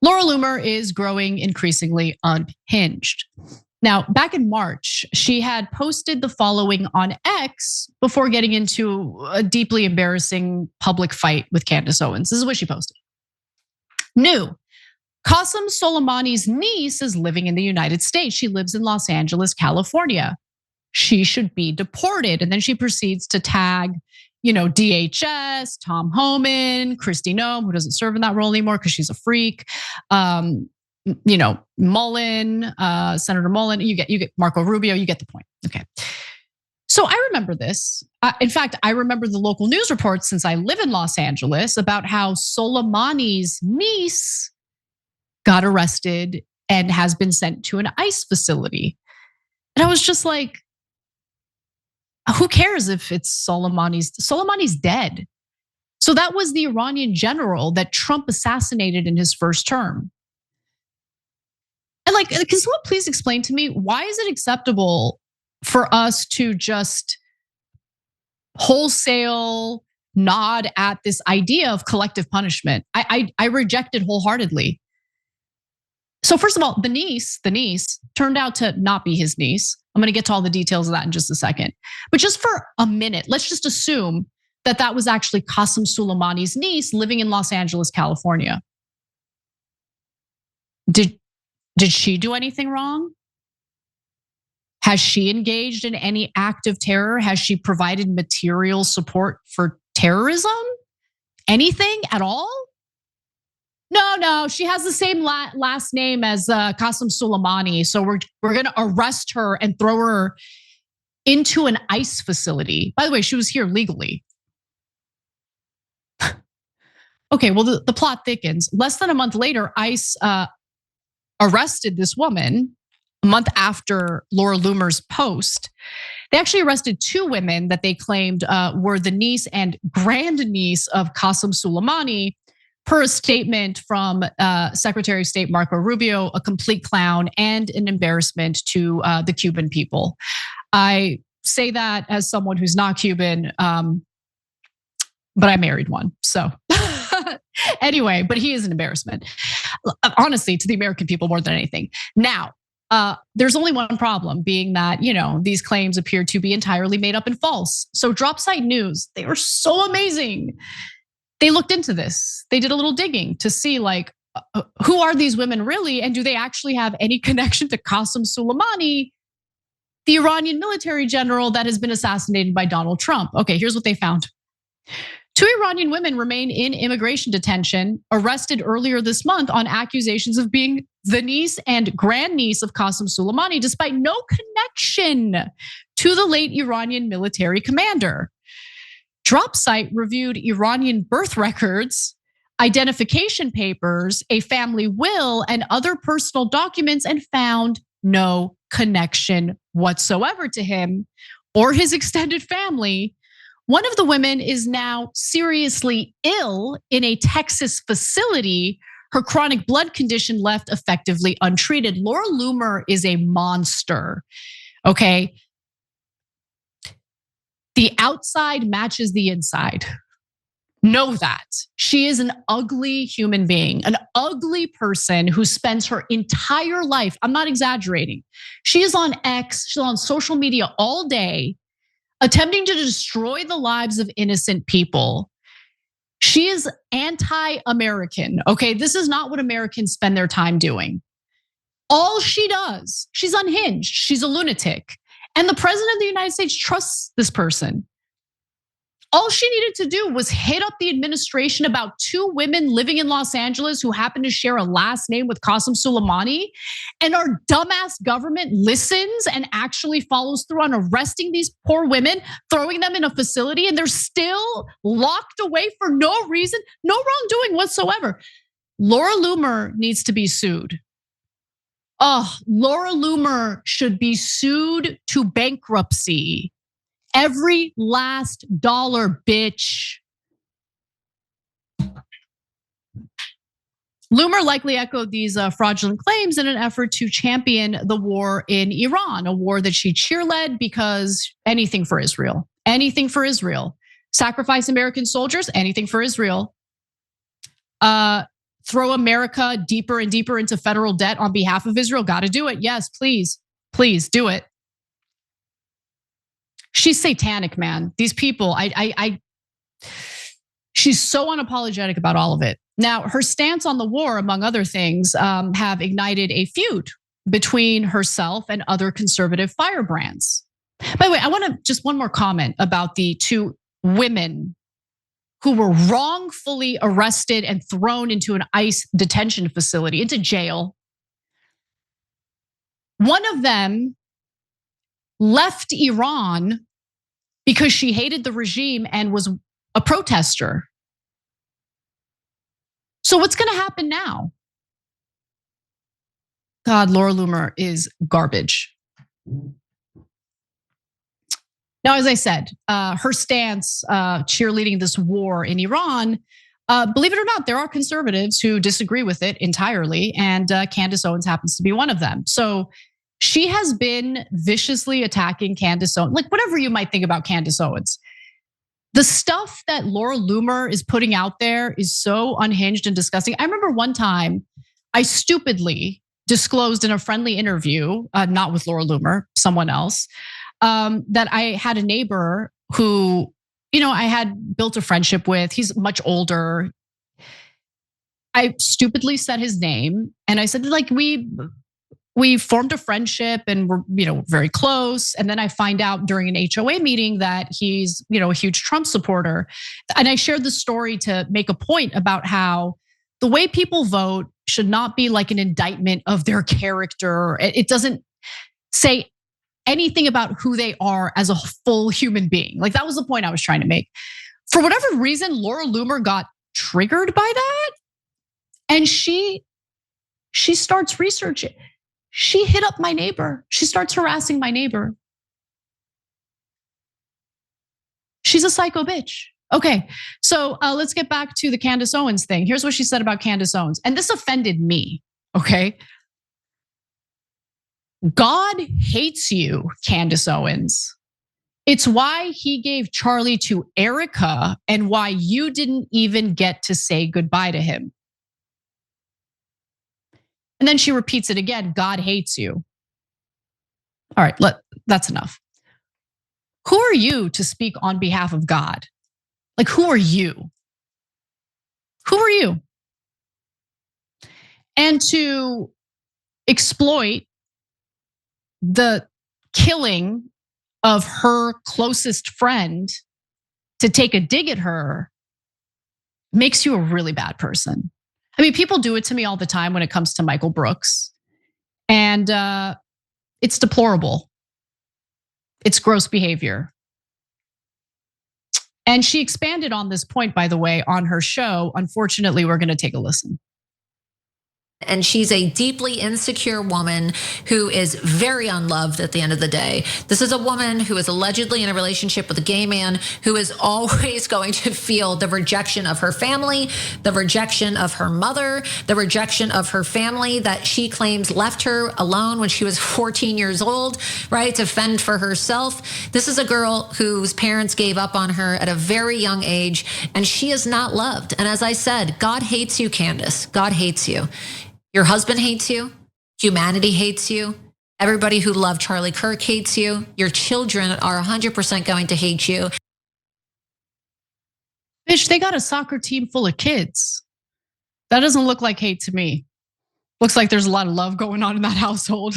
Laura Loomer is growing increasingly unhinged. Now, back in March, she had posted the following on X before getting into a deeply embarrassing public fight with Candace Owens. This is what she posted. New. Qasem Soleimani's niece is living in the United States. She lives in Los Angeles, California. She should be deported. And then she proceeds to tag, DHS, Tom Homan, Kristi Noem, who doesn't serve in that role anymore because she's a freak. Mullen, Senator Mullen, you get Marco Rubio, you get the point. Okay. So I remember this. In fact, I remember the local news reports since I live in Los Angeles about how Soleimani's niece got arrested and has been sent to an ICE facility. And I was just like, who cares if it's Soleimani's dead. So that was the Iranian general that Trump assassinated in his first term. And can someone please explain to me, why is it acceptable for us to just wholesale nod at this idea of collective punishment? I reject it wholeheartedly. So first of all, the niece turned out to not be his niece. I'm gonna get to all the details of that in just a second. But just for a minute, let's just assume that was actually Qasem Soleimani's niece living in Los Angeles, California. Did she do anything wrong? Has she engaged in any act of terror? Has she provided material support for terrorism? Anything at all? No, she has the same last name as Qasem Soleimani. So we're gonna arrest her and throw her into an ICE facility. By the way, she was here legally. Okay, well, the plot thickens. Less than a month later, ICE arrested this woman a month after Laura Loomer's post. They actually arrested two women that they claimed were the niece and grandniece of Qasem Soleimani. Per a statement from Secretary of State Marco Rubio, a complete clown and an embarrassment to the Cuban people. I say that as someone who's not Cuban, but I married one. So anyway, but he is an embarrassment, honestly, to the American people more than anything. Now, there's only one problem, being that, these claims appear to be entirely made up and false. So Dropsite News, they were so amazing. They looked into this. They did a little digging to see who are these women really? And do they actually have any connection to Qasem Soleimani, the Iranian military general that has been assassinated by Donald Trump? Okay, here's what they found. Two Iranian women remain in immigration detention, arrested earlier this month on accusations of being the niece and grandniece of Qasem Soleimani, despite no connection to the late Iranian military commander. Dropsite reviewed Iranian birth records, identification papers, a family will, and other personal documents and found no connection whatsoever to him or his extended family. One of the women is now seriously ill in a Texas facility. Her chronic blood condition left effectively untreated. Laura Loomer is a monster, okay? The outside matches the inside. Know that. She is an ugly human being, an ugly person who spends her entire life, I'm not exaggerating. She is on X, she's on social media all day, attempting to destroy the lives of innocent people. She is anti-American, okay? This is not what Americans spend their time doing. All she does, she's unhinged, she's a lunatic. And the president of the United States trusts this person. All she needed to do was hit up the administration about two women living in Los Angeles who happen to share a last name with Qasem Soleimani. And our dumbass government listens and actually follows through on arresting these poor women, throwing them in a facility, and they're still locked away for no reason, no wrongdoing whatsoever. Laura Loomer needs to be sued. Laura Loomer should be sued to bankruptcy. Every last dollar, bitch. Loomer likely echoed these fraudulent claims in an effort to champion the war in Iran, a war that she cheerled because anything for Israel, anything for Israel. Sacrifice American soldiers, anything for Israel. throw America deeper and deeper into federal debt on behalf of Israel? Got to do it. Yes, please, please do it. She's satanic, man. These people, she's so unapologetic about all of it. Now, her stance on the war, among other things, have ignited a feud between herself and other conservative firebrands. By the way, I want to just one more comment about the two women who were wrongfully arrested and thrown into an ICE detention facility, into jail. One of them left Iran because she hated the regime and was a protester. So what's going to happen now? God, Laura Loomer is garbage. Now, as I said, her stance cheerleading this war in Iran, believe it or not, there are conservatives who disagree with it entirely, and Candace Owens happens to be one of them. So she has been viciously attacking Candace Owens, like whatever you might think about Candace Owens. The stuff that Laura Loomer is putting out there is so unhinged and disgusting. I remember one time I stupidly disclosed in a friendly interview, not with Laura Loomer, someone else, that I had a neighbor who, I had built a friendship with. He's much older. I stupidly said his name and I said, like, we formed a friendship and we're, very close. And then I find out during an HOA meeting that he's, a huge Trump supporter. And I shared the story to make a point about how the way people vote should not be like an indictment of their character. It doesn't say anything about who they are as a full human being. Like that was the point I was trying to make. For whatever reason, Laura Loomer got triggered by that. And she starts researching. She hit up my neighbor. She starts harassing my neighbor. She's a psycho bitch. Okay, so let's get back to the Candace Owens thing. Here's what she said about Candace Owens. And this offended me, okay? God hates you, Candace Owens. It's why he gave Charlie to Erica and why you didn't even get to say goodbye to him. And then she repeats it again, God hates you. All right, that's enough. Who are you to speak on behalf of God? Like, who are you? Who are you? And to exploit the killing of her closest friend to take a dig at her makes you a really bad person. I mean, people do it to me all the time when it comes to Michael Brooks. And it's deplorable. It's gross behavior. And she expanded on this point, by the way, on her show. Unfortunately, we're going to take a listen. And she's a deeply insecure woman who is very unloved at the end of the day. This is a woman who is allegedly in a relationship with a gay man who is always going to feel the rejection of her family, the rejection of her mother, the rejection of her family that she claims left her alone when she was 14 years old, right, to fend for herself. This is a girl whose parents gave up on her at a very young age, and she is not loved. And as I said, God hates you, Candace. God hates you. Your husband hates you. Humanity hates you. Everybody who loved Charlie Kirk hates you. Your children are 100% going to hate you. Bitch, they got a soccer team full of kids. That doesn't look like hate to me. Looks like there's a lot of love going on in that household.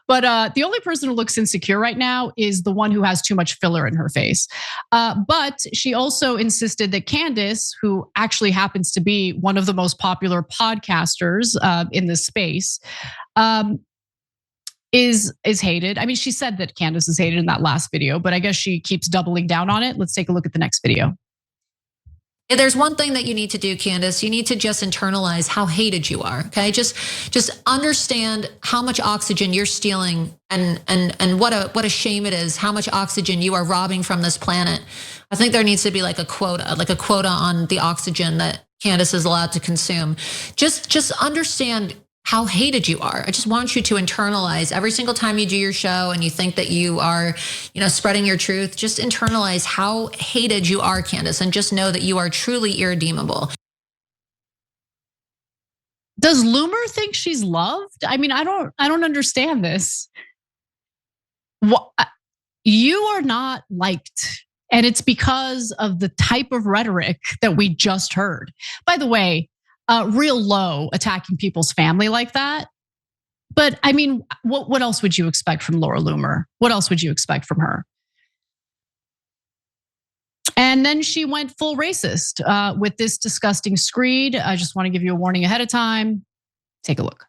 But the only person who looks insecure right now is the one who has too much filler in her face. But she also insisted that Candace, who actually happens to be one of the most popular podcasters in this space, is hated. I mean, she said that Candace is hated in that last video, but I guess she keeps doubling down on it. Let's take a look at the next video. There's one thing that you need to do, Candace. You need to just internalize how hated you are, okay? Just understand how much oxygen you're stealing and what a shame it is, how much oxygen you are robbing from this planet. I think there needs to be like a quota on the oxygen that Candace is allowed to consume. Just understand how hated you are. I just want you to internalize every single time you do your show and you think that you are, spreading your truth, just internalize how hated you are, Candace, and just know that you are truly irredeemable. Does Loomer think she's loved? I mean, I don't understand this. What, you are not liked. And it's because of the type of rhetoric that we just heard. By the way, real low attacking people's family like that. But I mean, what else would you expect from Laura Loomer? What else would you expect from her? And then she went full racist with this disgusting screed. I just want to give you a warning ahead of time. Take a look.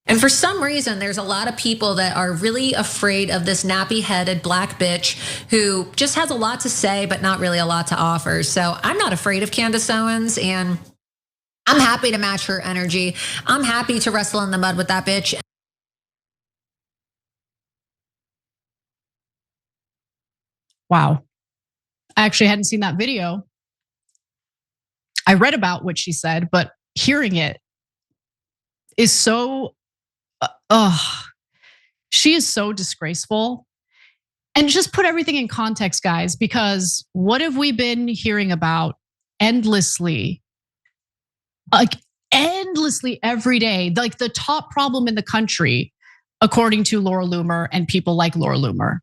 And for some reason, there's a lot of people that are really afraid of this nappy-headed black bitch who just has a lot to say, but not really a lot to offer. So I'm not afraid of Candace Owens, and I'm happy to match her energy. I'm happy to wrestle in the mud with that bitch. Wow. I actually hadn't seen that video. I read about what she said, but hearing it is so, she is so disgraceful. And just put everything in context, guys, because what have we been hearing about endlessly? Like endlessly every day, like the top problem in the country, according to Laura Loomer and people like Laura Loomer.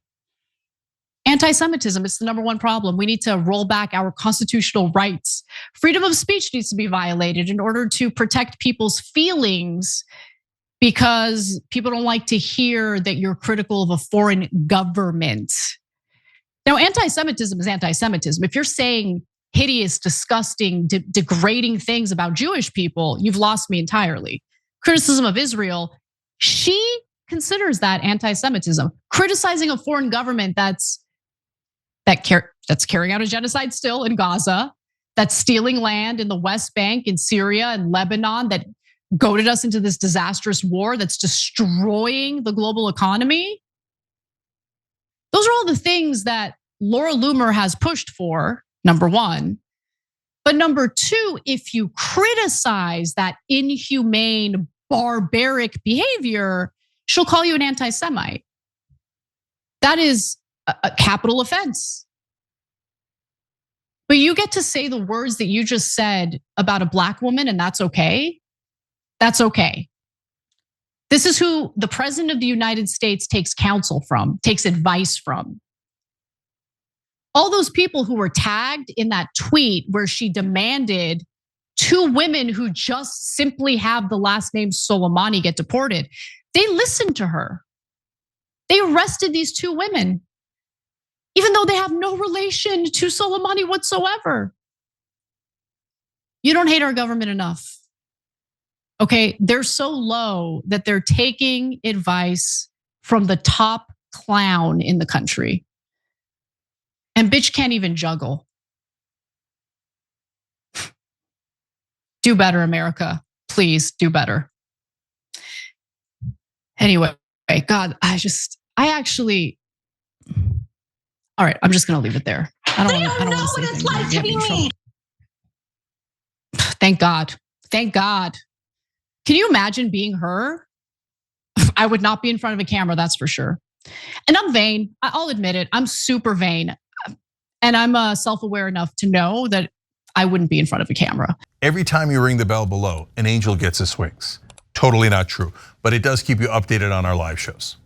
Anti-Semitism is the number one problem. We need to roll back our constitutional rights. Freedom of speech needs to be violated in order to protect people's feelings, because people don't like to hear that you're critical of a foreign government. Now, anti-Semitism is anti-Semitism. If you're saying hideous, disgusting, degrading things about Jewish people, you've lost me entirely. Criticism of Israel, she considers that anti-Semitism. Criticizing a foreign government that's carrying out a genocide still in Gaza, that's stealing land in the West Bank, in Syria and Lebanon, that goaded us into this disastrous war that's destroying the global economy. Those are all the things that Laura Loomer has pushed for, number one. But number two, if you criticize that inhumane, barbaric behavior, she'll call you an anti-Semite. That is a capital offense. But you get to say the words that you just said about a black woman, and that's okay. That's okay. This is who the president of the United States takes counsel from, takes advice from. All those people who were tagged in that tweet where she demanded two women who just simply have the last name Soleimani get deported, they listened to her. They arrested these two women, even though they have no relation to Soleimani whatsoever. You don't hate our government enough. Okay, they're so low that they're taking advice from the top clown in the country. And bitch can't even juggle. Do better, America. Please do better. Anyway, God, all right, I'm just gonna leave it there. I don't want to say what it's like to be me. Thank God. Thank God. Can you imagine being her? I would not be in front of a camera, that's for sure. And I'm vain. I'll admit it. I'm super vain. And I'm self-aware enough to know that I wouldn't be in front of a camera. Every time you ring the bell below, an angel gets his wings. Totally not true, but it does keep you updated on our live shows.